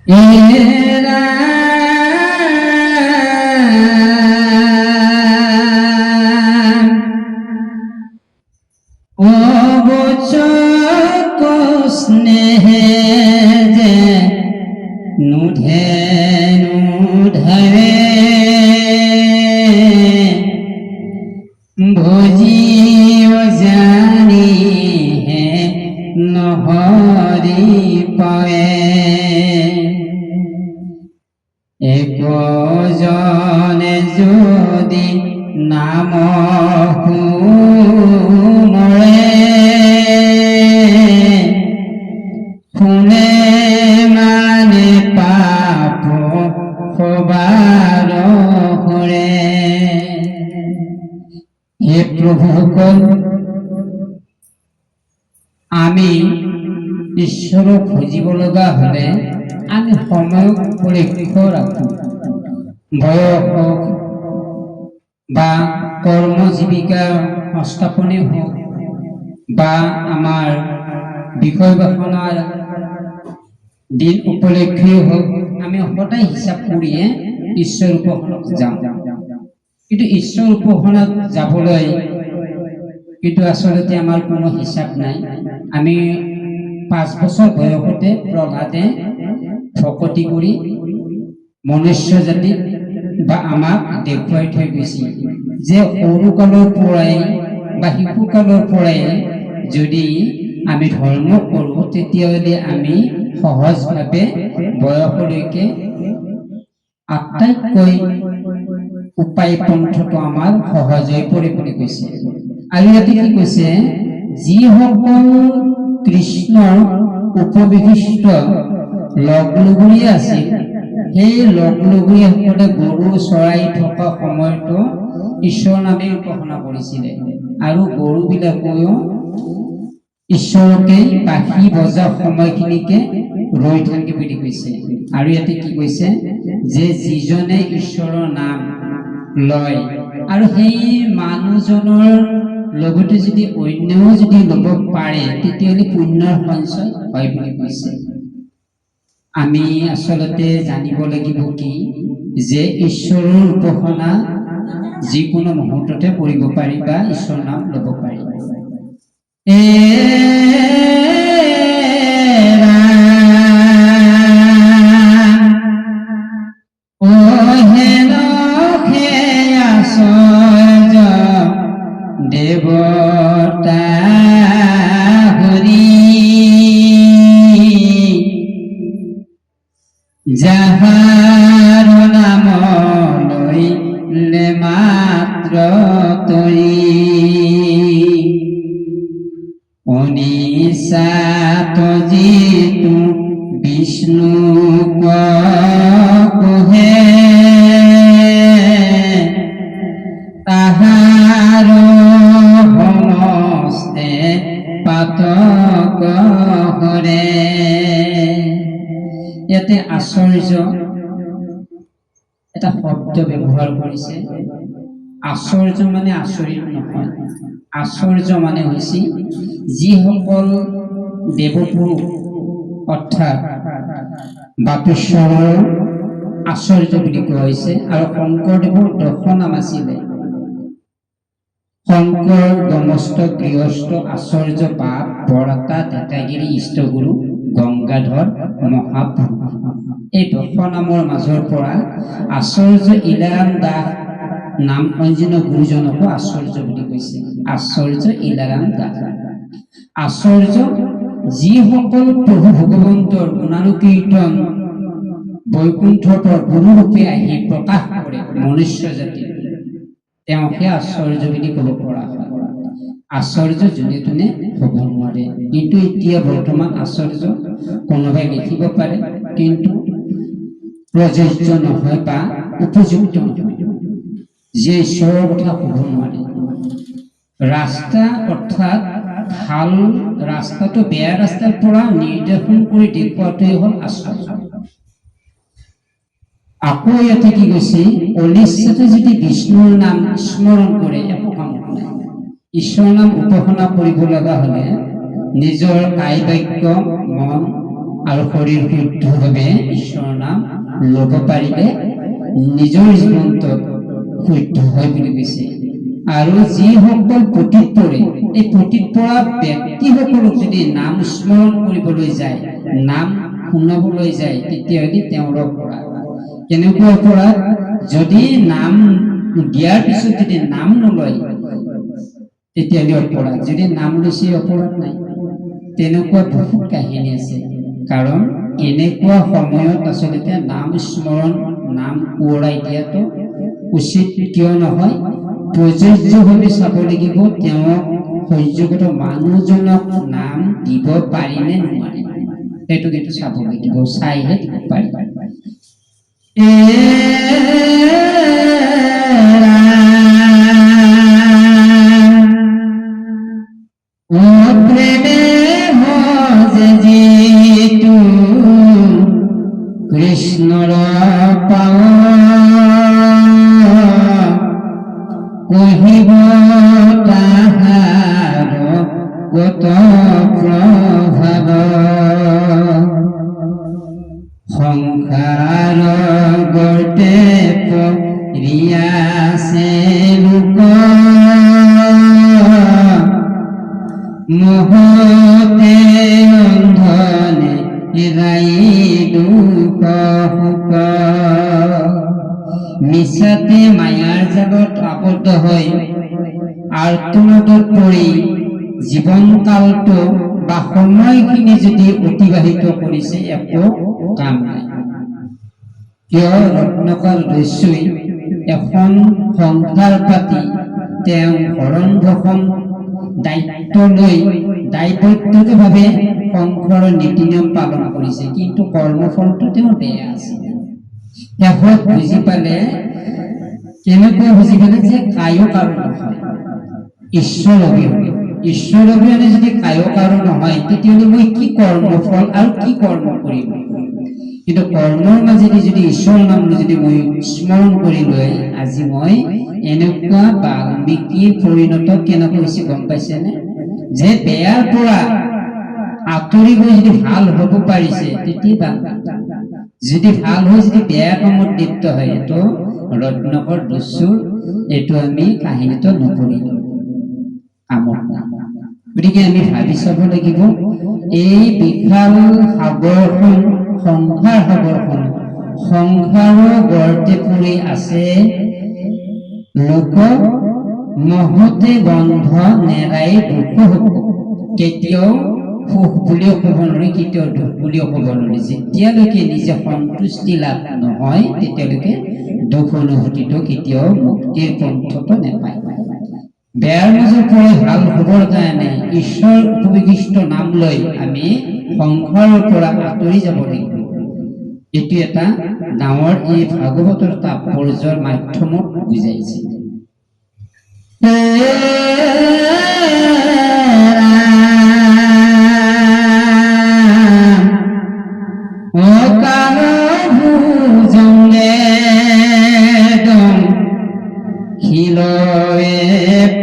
এৰা অবচক স্নেহে যে নুধে নুধৰে ভজিও জানি হে নহৰি পয়ে একজনে যদি নাম শুনৰে শুনে মানে পাপ সবাৰ হৰে। হে প্ৰভুসকল, আমি ঈশ্বৰক খুজিব লগা হলে আমি সময়ক লক্ষ্য ৰাখো। বয়স হোক বা কৰ্ম জীৱিকা সংস্থাপনে হোক বা আমাৰ বিষয় বাসনাৰ দিন উপলক্ষে হোক, আমি সদায় হিচাপ কৰিয়ে ঈশ্বৰ উপাসনাত যাওঁ। কিন্তু ঈশ্বৰ উপাসনাত যাবলৈ কিন্তু আচলতে আমাৰ কোনো হিচাপ নাই। আমি 5 বছৰ বয়সতে প্ৰহ্লাদে ভকতি কৰি মনুষ্য জাতি বা আমাক দেখুৱাই থৈ গৈছিল যে সৰুকালৰ পৰাই বা শিশুকালৰ পৰাই যদি আমি ধৰ্ম কৰোঁ তেতিয়াহ'লে আমি সহজভাৱে বয়সলৈকে আটাইতকৈ উপায় পন্থটো আমাৰ সহজ হৈ পৰে বুলি কৈছে। আৰু ইয়াতে কি কৈছে, যিসকল কৃষ্ণৰ উপবিশিষ্ট লগলগুৰীয়া আছিল, সেই লগলগুৰীয়াসকলে গৰু চৰাই থকা সময়তো ঈশ্বৰ নামে উপাসনা কৰিছিলে আৰু গৰুবিলাকেও ঈশ্বৰকে বাঁহী বজা সময়খিনিকে ৰৈ থাকে বুলি কৈছে। আৰু ইয়াতে কি কৈছে যে যিজনে ঈশ্বৰৰ নাম লয় আৰু সেই মানুহজনৰ লগতে যদি অন্যও যদি ল'ব পাৰে তেতিয়াহ'লে পুণ্যৰ সঞ্চয় হয় বুলি কৈছে। আমি আচলতে জানিব লাগিব কি যে ঈশ্বৰৰ উপাসনা যিকোনো মুহূৰ্ততে কৰিব পাৰি বা ঈশ্বৰৰ নাম ল'ব পাৰি। দেৱতা হৰি যাহাৰ নাম লৈলে মাত্ৰ তৰি অনিচাত যিটো বিষ্ণু কহে তাহাৰ সমস্তে পাতক হৰে। ইয়াতে আশ্চৰ্য এটা শব্দ ব্যৱহাৰ কৰিছে। আশ্চৰ্য মানে আচৰিত নহয়, আশ্চৰ্য মানে হৈছে যিসকল দেৱপুৰুষ অৰ্থাৎ বাপেশ্বৰৰ আশ্চৰ্য বুলি কোৱা হৈছে। আৰু শংকৰদেৱৰ 10 নাম আছিলে, শংকৰ, দমস্ত, গৃহস্থ, আশ্চৰ্য, বাপ, বৰতা, ডেকাগিৰি, ইষ্টগুৰু, গংগাধৰ, মহাপ্ৰভু। এই 10 নামৰ মাজৰ পৰা আশ্চৰ্য ইলাৰাম দাস নাম অঞ্জন গুৰুজনকো আশ্চৰ্য বুলি কৈছে। আশ্চৰ্য ইলাৰাম দাস আশ্চৰ্য যিসকল প্ৰভু ভগৱন্তৰ গুণানুকীৰ্তন বৈকুণ্ঠৰ পৰা গুৰুৰূপে আহি প্ৰকাশ কৰে মনুষ্য জাতি, তেওঁকে আশ্চৰ্য বুলি ক'ব পৰা হয়। আশ্চৰ্য যোনে তোনে হ'ব নোৱাৰে। কিন্তু এতিয়া বৰ্তমান আশ্চৰ্য কোনোবাই লিখিব পাৰে কিন্তু প্ৰযোজ্য নহয় বা উপযুক্ত নহয়, যে ঈশ্বৰৰ কথা ক'ব নোৱাৰে। ৰাস্তা অৰ্থাৎ ভাল ৰাস্তাটো বেয়া ৰাস্তাৰ পৰা নিৰ্দেশন কৰি দেখুৱাটোৱেই হ'ল আশ্চৰ্য। আকৌ ইয়াতে কি কৈছে, অনিচ্ছাতে যদি বিষ্ণুৰ নাম স্মৰণ কৰে একো কাম নাই। ঈশ্বৰৰ নাম উপাসনা কৰিব লগা হলে নিজৰ কায় বাক্য মন আৰু শৰীৰ শুদ্ধভাৱে ঈশ্বৰৰ নাম ল'ব পাৰিলে নিজৰ জীৱনটো শুদ্ধ হয় বুলি কৈছে। আৰু যিসকল পতিত পৰে, এই পতিত পৰা ব্যক্তিসকলক যদি নাম স্মৰণ কৰিবলৈ যায়, নাম শুনাবলৈ যায়, তেতিয়াহ'লে তেওঁৰ অপৰাধ। কেনেকুৱা অপৰাধ? যদি নাম দিয়াৰ পিছত যদি নাম নলয় তেতিয়াহ'লে অপৰাধ, যদি নাম লৈছে অপৰাধ নাই। তেনেকুৱা বহুত কাহিনী আছে। কাৰণ এনেকুৱা সময়ত আচলতে নাম স্মৰণ, নাম সোঁৱৰাই দিয়াটো উচিত কিয় নহয়? প্ৰযোজ্যভাৱে চাব লাগিব তেওঁক সহ্যগত মানুহজনক নাম দিব পাৰিনে নোৱাৰে, সেইটো কিন্তু চাব লাগিব, চাইহে দিব পাৰি। কৃষ্ণৰ পাৱ কহিব তাহাৰ কত প্ৰভাৱ, সংসাৰ গতে পৰিয়াছে লোক, মোহতে অন্ধনে এৰাই দুখ সুখ, মিছাতে মায়াৰ জালত আবদ্ধ হৈ আৰ্তনাদত পৰি জীৱন কালটো বা সময়খিনি যদি অতিবাহিত কৰিছে, একো কাম নাই। কিয়? ৰত্নাকৰ দস্যুই এখন সংসাৰ পাতি তেওঁ ভৰণ পোষণ দায়িত্ব লৈ দায়বদ্ধভাৱে সংসাৰৰ নীতি নিয়ম পালন কৰিছে, কিন্তু কৰ্মফলটো তেওঁৰ বেয়া আছে। শেষত বুজি পালে, কেনেকৈ বুজি পালে? যে কায়ক আৰু নহয়, ঈশ্বৰ অবিহনে। ঈশ্বৰ অবিহনে যদি কায়ক আৰু নহয়, তেতিয়াহ'লে মই কি কৰ্মফল আৰু কি কৰ্ম কৰিম? কিন্তু কৰ্মৰ মাজেদি যদি ঈশ্বৰৰ নাম যদি মই স্মৰণ কৰি লৈ আজি মই এনেকুৱা বাল্মীকিৰ পৰিণত কেনেকৈ হৈছে গম পাইছেনে? যে বেয়াৰ পৰা আঁতৰি গৈ যদি ভাল হ'ব পাৰিছে, তেতিয়া যদি ভাল হৈ যদি বেয়া কামত লিপ্ত হয়, এইটো ৰত্নাকৰ দস্যুৰ এইটো আমি কাহিনীটো নপঢ়িলো, কামত নাই। গতিকে আমি ভাবি চাব লাগিব, এই বিশাল সাগৰখন, সংসাৰ সাগৰখন, সংসাৰৰ গৰ্তে পৰি আছে লোক, মোহতে বন্ধ নেৰাই দুখ সুখ। কেতিয়াও সুখ বুলিও ক'ব নোৱাৰি, কেতিয়াও দুখ বুলিও ক'ব নোৱাৰি। যেতিয়ালৈকে নিজে সন্তুষ্টি লাভ নহয়, তেতিয়ালৈকে দুখ অনুভূতিটো কেতিয়াও মুক্তিৰ পন্থটো নাপায়। বেয়াৰ মাজৰ পৰা ভাল হ'বৰ কাৰণে ঈশ্বৰ উপবিষ্ট নাম লৈ আমি সংসাৰৰ পৰা আঁতৰি যাব লাগিব। এইটো এটা ডাঙৰ এই ভাগৱতৰ তাৎপৰ্যৰ মাধ্যমত বুজাইছে।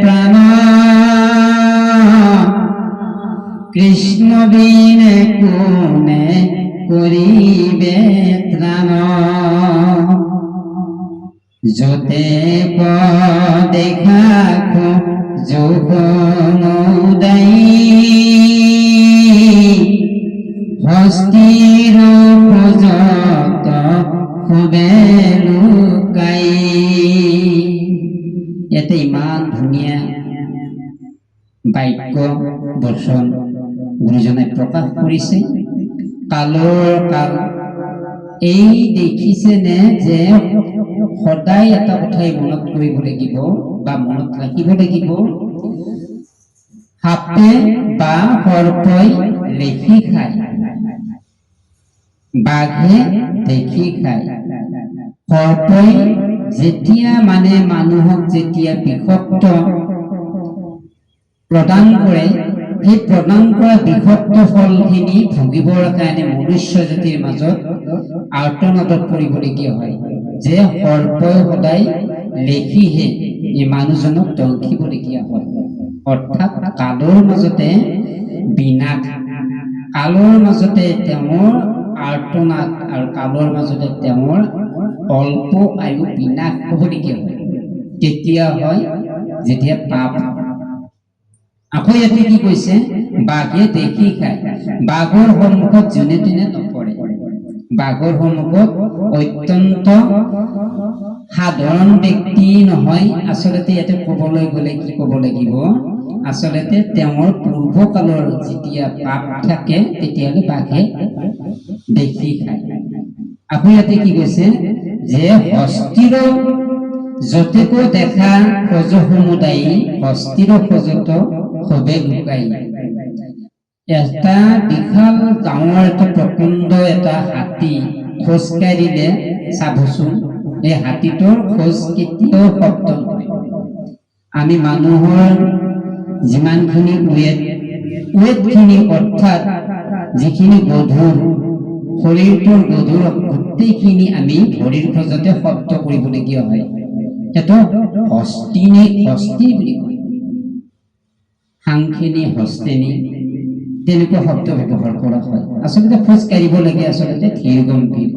প্রাণ কৃষ্ণ বিনে কোনে করিবে ত্রাণ, যতে দেখা যখন হস্তির খোজত খুবে লুকাই। ইয়াতে ইমান ধুনীয়া বাক্য বচন গুৰুজনে প্ৰকাশ কৰিছে। কালৰ কাল এই দেখিছেনে যে সদায় এটা কথাই মনত কৰিব লাগিব বা মনত ৰাখিব লাগিব, সাপে বা সৰ্পই লেখি খায়, বাঘে দেখি খায়। সৰ্পই যেতিয়া মানে মানুহক যেতিয়া বিষাক্ত প্ৰদান কৰে, সেই প্ৰদান কৰা বিষাক্ত ফলখিনি ভুগিবৰ কাৰণে মনুষ্য জাতিৰ মাজত আৰ্তনাদত পৰিবলগীয়া হয়, যে সৰ্পই সদায় লেখিহে এই মানুহজনক দংশিবলগীয়া হয়। অৰ্থাৎ কালৰ মাজতে বিনাশ, কালৰ মাজতে তেওঁৰ আৰ্তনাদ আৰু কালৰ মাজতে তেওঁৰ অল্প আয়ু বিনাশ হ'বলগীয়া হয়। কেতিয়া হয়? যেতিয়া পাপ। আকৌ ইয়াতে কি কৈছে? বাঘে দেখি খায়। বাঘৰ সন্মুখত যোনে তোনে নপৰে। বাঘৰ সন্মুখত অত্যন্ত সাধাৰণ ব্যক্তি নহয়। আচলতে ইয়াতে ক'বলৈ গ'লে কি ক'ব লাগিব? আচলতে তেওঁৰ পূৰ্বকালৰ যেতিয়া পাপ থাকে তেতিয়াহ'লে বাঘে দেখি খায়। আকৌ ইয়াতে কি কৈছে? যে হস্তিৰ যতেকো দেখা সজ সমুদায়ী হস্তিৰ সজত সবে লুকাই। এটা বিশাল ডাঙৰ এটা প্ৰকাণ্ড এটা হাতী খোজ কাঢ়িলে চাবচোন, এই হাতীটোৰ খোজ কেতিয়াও শব্দ নহয়। আমি মানুহৰ যিমানখিনি ৱেটখিনি অৰ্থাৎ যিখিনি গধুৰ শৰীৰটোৰ গধুৰ গোটেইখিনি আমি ভৰিৰ খোজতে শব্দ কৰিবলগীয়া হয়। এইটো হস্তি বুলি কয়। সাংখিনি হস্তেনি তেনেকুৱা শব্দ ব্যৱহাৰ কৰা হয়। আচলতে খোজ কাঢ়িব লাগে, আচলতে ধীৰ গম্ভীৰ।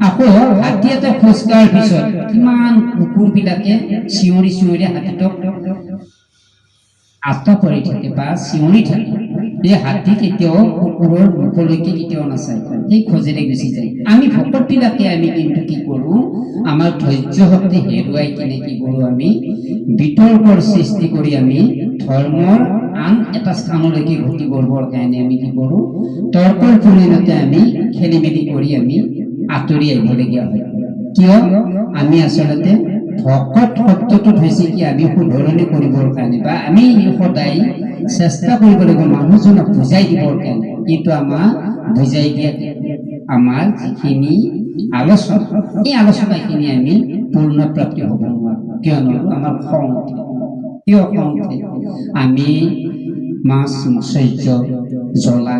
আকৌ হাতী এটা খোজ কঢ়াৰ পিছত কিমান কুকুৰবিলাকে চিঞৰি চিঞৰি হাতীটোক আত্মা কৰি থাকে বা চিঞৰি থাকে। এই হাতী কেতিয়াও কুকুৰৰ মুখলৈকে কেতিয়াও নাচায়, সেই খোজেৰে গুচি যায়। আমি ভকতবিলাকে আমি কিন্তু কি কৰোঁ? আমাৰ ধৈৰ্য শক্তি হেৰুৱাই কিনে কি কৰোঁ? আমি বিতৰ্কৰ সৃষ্টি কৰি আমি ধৰ্মৰ আন এটা স্থানলৈকে গতি কৰিবৰ কাৰণে আমি কি কৰোঁ? তৰ্কৰ পৰিণতে আমি খেলি মেলি কৰি আমি আঁতৰি আহিবলগীয়া হয়। কিয়? আমি আচলতে ভকত শব্দটোত হৈছে কি? আমি শুধৰণি কৰিবৰ কাৰণে বা আমি সদায় চেষ্টা কৰিব লাগিব মানুহজনক বুজাই দিবৰ কাৰণে। কিন্তু আমাৰ বুজাই দিয়াত আমাৰ যিখিনি আলোচনা, এই আলোচনাখিনি আমি পূৰ্ণপ্ৰাপ্তি হ'ব নোৱাৰোঁ। কিয়নো আমাৰ খং উঠে। কিয় খং উঠে? আমি মাছ মৎস্য জ্বলা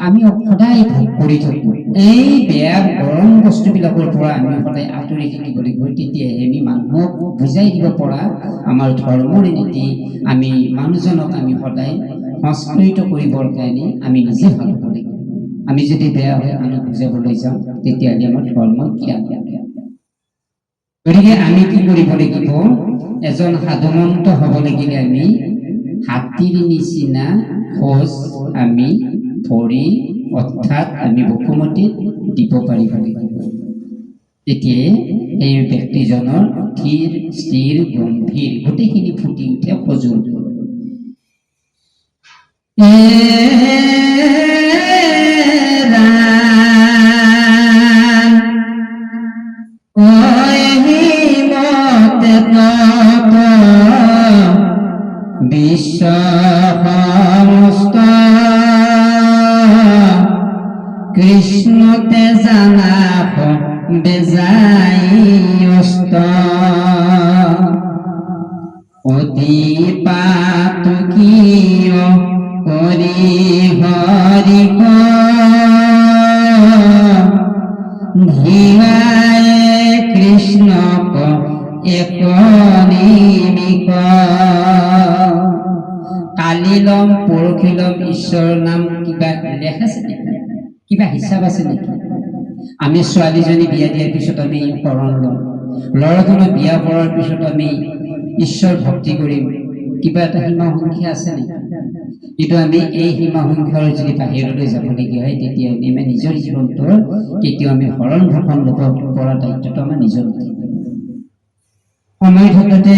আমি সদায় ভোগ কৰি থাকোঁ। এই বেয়া গৰম বস্তুবিলাকৰ পৰা আমি সদায় আঁতৰি থাকিব লাগিব। তেতিয়াহে আমি মানুহক বুজাই দিব পৰা আমাৰ ধৰ্মৰ নীতি আমি মানুহজনক আমি সদায় সংস্কৃত কৰিবৰ কাৰণে আমি নিজে ভাল হ'ব লাগিব। আমি যদি বেয়া হৈ আনক বুজাবলৈ যাওঁ তেতিয়াহ'লে আমাৰ ধৰ্ম জ্ঞান। গতিকে আমি কি কৰিব লাগিব? এজন সাধুমন্ত হ'ব লাগিলে আমি হাতীৰ নিচিনা খোজ আমি ভৰি অৰ্থাৎ আমি বসুমতীত দিব পাৰিব লাগিব। তেতিয়াই এই ব্যক্তিজনৰ ধীৰ স্থিৰ গম্ভীৰ গোটেইখিনি ফুটি উঠে সজুল। বিশ্ব সমস্ত কৃষ্ণতে জানা বেজাই অস্ত অতি পাতকীয় কৰি হৰি ধীৰায় কৃষ্ণক এক নিমিক কালিলম পৰখিলম ঈশ্বৰৰ নাম কিবা লেখ আছে নেকি? কিবা হিচাপ আছে নেকি? আমি ছোৱালীজনী বিয়া দিয়াৰ পিছত আমি শৰণ লম, ল'ৰাজনক বিয়া কৰাৰ পিছত আমি ঈশ্বৰ ভক্তি কৰিম, কিবা এটা সীমা সংখ্যা আছে নেকি? কিন্তু আমি এই সীমা সংখ্যাৰ যদি বাহিৰলৈ যাবলগীয়া হয় তেতিয়াহ'লে আমি নিজৰ জীৱনটোৰ কেতিয়াও আমি শৰণ ভূষণ ল'ব পৰা দায়িত্বটো আমাৰ নিজৰ থাকিব। সময় থাকোঁতে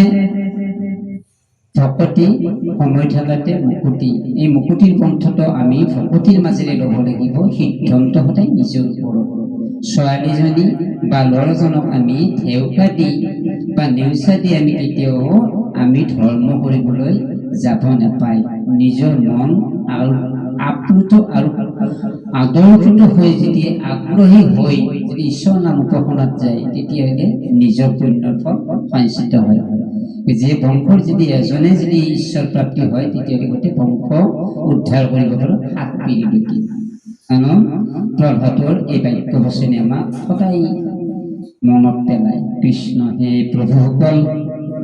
ভকতি, সময় থাকোঁতে মুকুতি। এই মুকুতিৰ পন্থটো আমি ভকতিৰ মাজেৰে ল'ব লাগিব। সিদ্ধান্ত সদায় নিজৰ ওপৰত। ছোৱালীজনী বা ল'ৰাজনক আমি ঢেউকা দি বা নেওচা দি আমি কেতিয়াও আমি ধৰ্ম কৰিবলৈ যাব নাপায়। নিজৰ মন আৰু আপ্লুত আৰু আদৰ্শিত হৈ যদি আগ্ৰহী হৈ যদি ঈশ্বৰ নাম উপাসনাত যায় তেতিয়াহ'লে নিজৰ পুণ্যৰ ফল সঞ্চিত হয়। যে বংশৰ যদি এজনে যদি ঈশ্বৰ প্ৰাপ্তি হয় তেতিয়াহ'লে গোটেই বংশ উদ্ধাৰ কৰিব পাৰোঁ 7 পিঢ়িলৈকে। কাৰণ প্ৰভাতৰ এই বাক্য বচনে আমাক সদায় মনত পেলায়। কৃষ্ণ হে প্ৰভুসকল,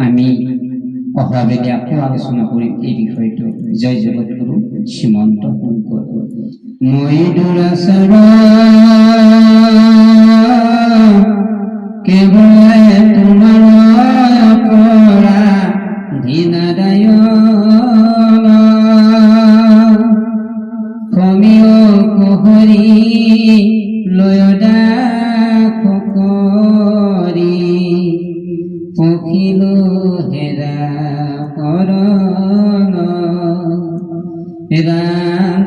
আমি অহাবেলি আকৌ আলোচনা কৰিম এই বিষয়টো। জয় জগতগুৰু শ্ৰীমন্ত শংকৰ। মই দুৰাচাৰ কেৱল তোমাৰ পৰা ধীনাদায় কমিও কুহৰি লয়দা কৰি পখিলো হেৰা কৰণ ৰাম